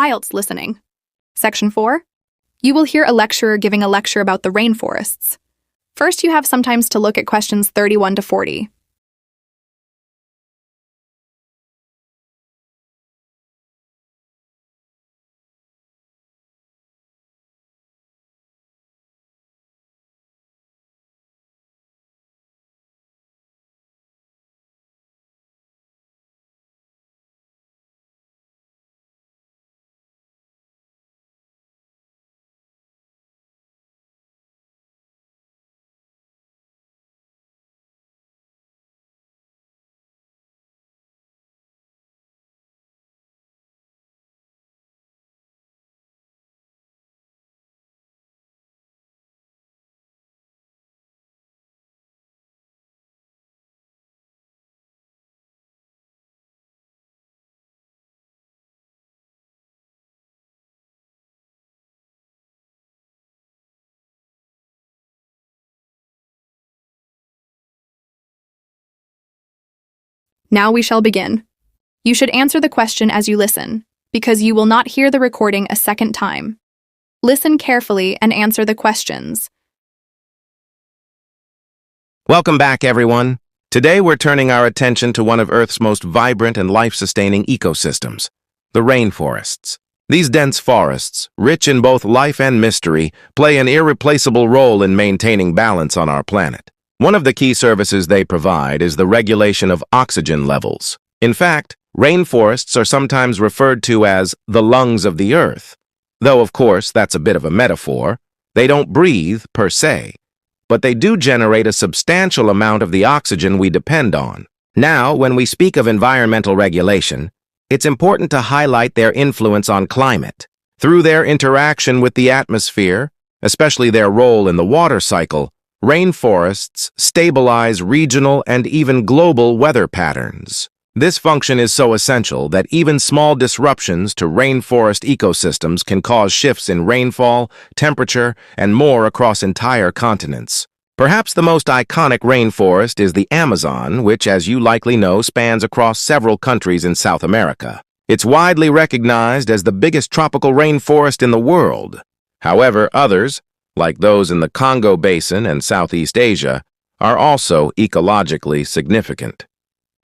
IELTS Listening. Section 4. You will hear a lecturer giving a lecture about the rainforests. First, you have sometimes to look at questions 31 to 40. Now we shall begin. You should answer the question as you listen, because you will not hear the recording a second time. Listen carefully and answer the questions. Welcome back, everyone. Today we're turning our attention to one of Earth's most vibrant and life-sustaining ecosystems, the rainforests. These dense forests, rich in both life and mystery, play an irreplaceable role in maintaining balance on our planet. One of the key services they provide is the regulation of oxygen levels. In fact, rainforests are sometimes referred to as the lungs of the Earth. Though, of course, that's a bit of a metaphor. They don't breathe, per se, but they do generate a substantial amount of the oxygen we depend on. Now, when we speak of environmental regulation, it's important to highlight their influence on climate. Through their interaction with the atmosphere, especially their role in the water cycle, rainforests stabilize regional and even global weather patterns. This function is so essential that even small disruptions to rainforest ecosystems can cause shifts in rainfall, temperature, and more across entire continents. Perhaps the most iconic rainforest is the Amazon, which, as you likely know, spans across several countries in South America. It's widely recognized as the biggest tropical rainforest in the world. However, others, like those in the Congo Basin and Southeast Asia, are also ecologically significant.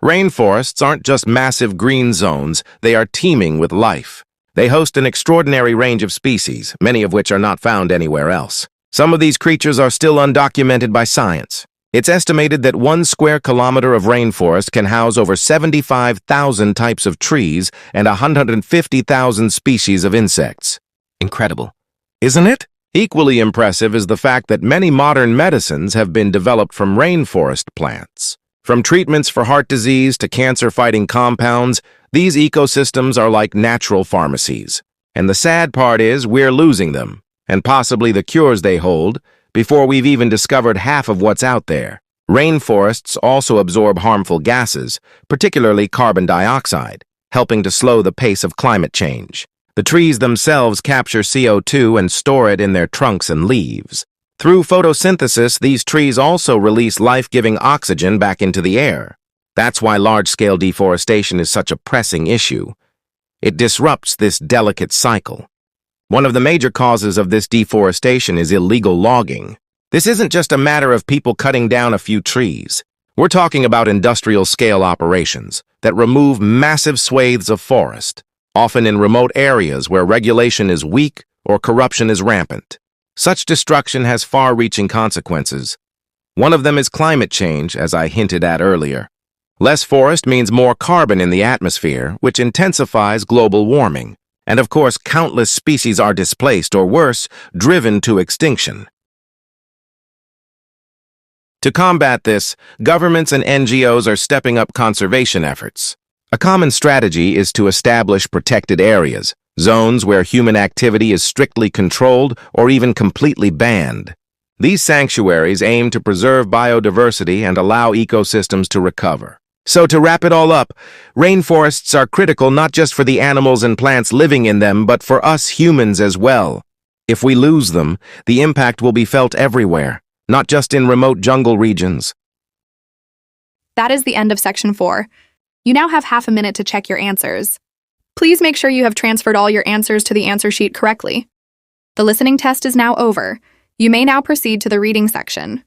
Rainforests aren't just massive green zones, they are teeming with life. They host an extraordinary range of species, many of which are not found anywhere else. Some of these creatures are still undocumented by science. It's estimated that 1 square kilometer of rainforest can house over 75,000 types of trees and 150,000 species of insects. Incredible, isn't it? Equally impressive is the fact that many modern medicines have been developed from rainforest plants. From treatments for heart disease to cancer-fighting compounds, these ecosystems are like natural pharmacies. And the sad part is we're losing them, and possibly the cures they hold, before we've even discovered half of what's out there. Rainforests also absorb harmful gases, particularly carbon dioxide, helping to slow the pace of climate change. The trees themselves capture CO2 and store it in their trunks and leaves. Through photosynthesis, these trees also release life-giving oxygen back into the air. That's why large-scale deforestation is such a pressing issue. It disrupts this delicate cycle. One of the major causes of this deforestation is illegal logging. This isn't just a matter of people cutting down a few trees. We're talking about industrial-scale operations that remove massive swathes of forest, often in remote areas where regulation is weak or corruption is rampant. Such destruction has far-reaching consequences. One of them is climate change, as I hinted at earlier. Less forest means more carbon in the atmosphere, which intensifies global warming. And of course, countless species are displaced or worse, driven to extinction. To combat this, governments and NGOs are stepping up conservation efforts. A common strategy is to establish protected areas, zones where human activity is strictly controlled or even completely banned. These sanctuaries aim to preserve biodiversity and allow ecosystems to recover. So to wrap it all up, rainforests are critical not just for the animals and plants living in them, but for us humans as well. If we lose them, the impact will be felt everywhere, not just in remote jungle regions. That is the end of Section 4. You now have half a minute to check your answers. Please make sure you have transferred all your answers to the answer sheet correctly. The listening test is now over. You may now proceed to the reading section.